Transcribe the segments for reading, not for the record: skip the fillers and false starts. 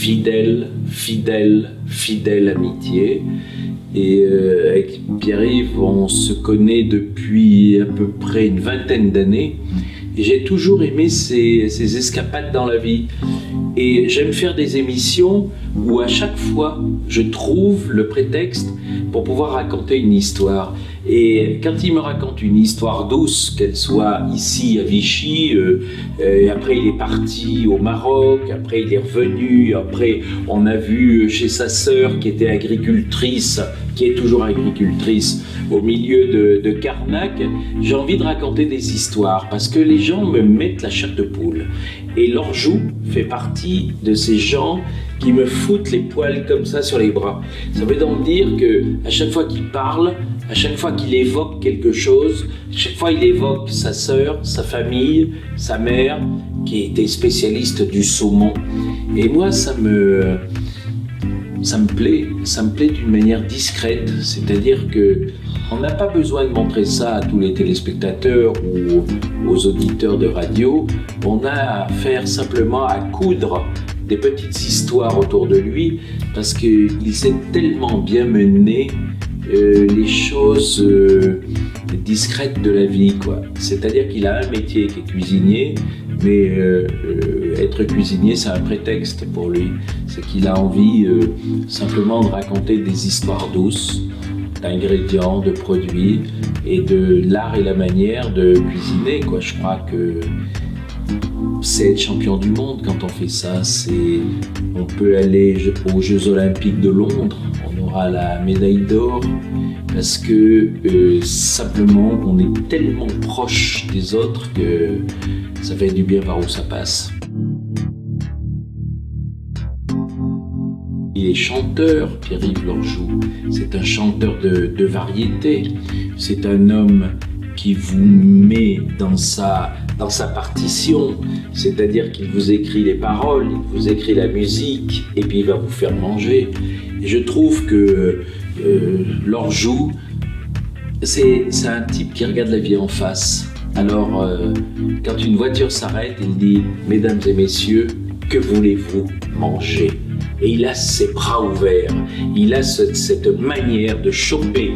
fidèle amitié. Et avec Pierre-Yves, on se connaît depuis à peu près une vingtaine d'années. Et j'ai toujours aimé ces escapades dans la vie. Et j'aime faire des émissions où à chaque fois, je trouve le prétexte pour pouvoir raconter une histoire. Et quand il me raconte une histoire douce, qu'elle soit ici à Vichy, et après il est parti au Maroc, après il est revenu, après on a vu chez sa sœur qui était agricultrice, qui est toujours agricultrice, au milieu de Carnac, j'ai envie de raconter des histoires parce que les gens me mettent la chair de poule. Et Lorjou fait partie de ces gens qui me foutent les poils comme ça sur les bras. Ça veut donc dire qu'à chaque fois qu'il parle, à chaque fois qu'il évoque quelque chose, à chaque fois il évoque sa sœur, sa famille, sa mère, qui était spécialiste du saumon. Et moi, ça me plaît d'une manière discrète, c'est-à-dire que on n'a pas besoin de montrer ça à tous les téléspectateurs ou aux auditeurs de radio. On a affaire simplement à coudre des petites histoires autour de lui parce qu'il sait tellement bien mener les choses discrètes de la vie, quoi. C'est-à-dire qu'il a un métier qui est cuisinier, mais être cuisinier, c'est un prétexte pour lui. C'est qu'il a envie simplement de raconter des histoires douces, d'ingrédients, de produits et de l'art et la manière de cuisiner, quoi. Je crois que c'est être champion du monde quand on fait ça. On peut aller aux Jeux Olympiques de Londres, on aura la médaille d'or parce que simplement on est tellement proche des autres que ça fait du bien par où ça passe. Il est chanteur, Pierre-Yves Lorjou. C'est un chanteur de variété. C'est un homme qui vous met dans sa partition, c'est-à-dire qu'il vous écrit les paroles, il vous écrit la musique, et puis il va vous faire manger. Et je trouve que Lorjou, c'est un type qui regarde la vie en face. Alors, quand une voiture s'arrête, il dit « Mesdames et messieurs, que voulez-vous manger ?» Et il a ses bras ouverts, il a cette manière de choper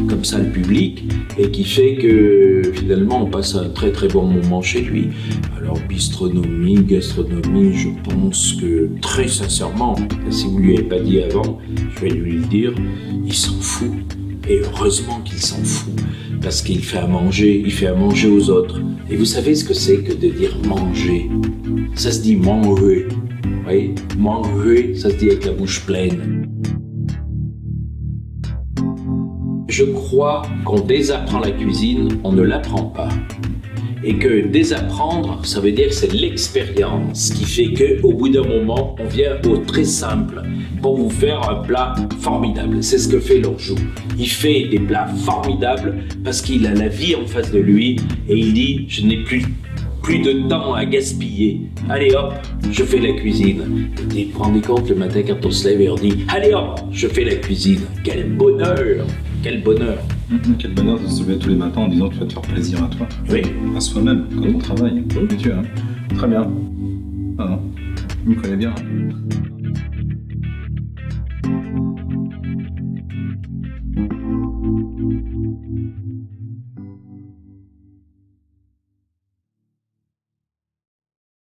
comme ça le public et qui fait que finalement on passe un très très bon moment chez lui. Alors bistronomie, gastronomie, je pense que très sincèrement, si vous ne lui avez pas dit avant, je vais lui le dire, il s'en fout. Et heureusement qu'il s'en fout, parce qu'il fait à manger, il fait à manger aux autres. Et vous savez ce que c'est que de dire manger? Ça se dit manger. Oui, manger, ça se dit avec la bouche pleine. Je crois qu'on désapprend la cuisine, on ne l'apprend pas. Et que désapprendre, ça veut dire que c'est l'expérience qui fait qu'au bout d'un moment, on vient au très simple pour vous faire un plat formidable. C'est ce que fait Lorjou. Il fait des plats formidables parce qu'il a la vie en face de lui et il dit « je n'ai plus de temps à gaspiller. Allez hop, je fais la cuisine. » Et vous vous rendez compte le matin quand on se lève et on dit « allez hop, je fais la cuisine. » Quel bonheur! Quel bonheur! Quel bonheur de se lever tous les matins en disant que tu vas te faire plaisir à toi. Oui. À soi-même, quand on travaille. Et tu hein. Très bien. Ah non, il me connaît bien.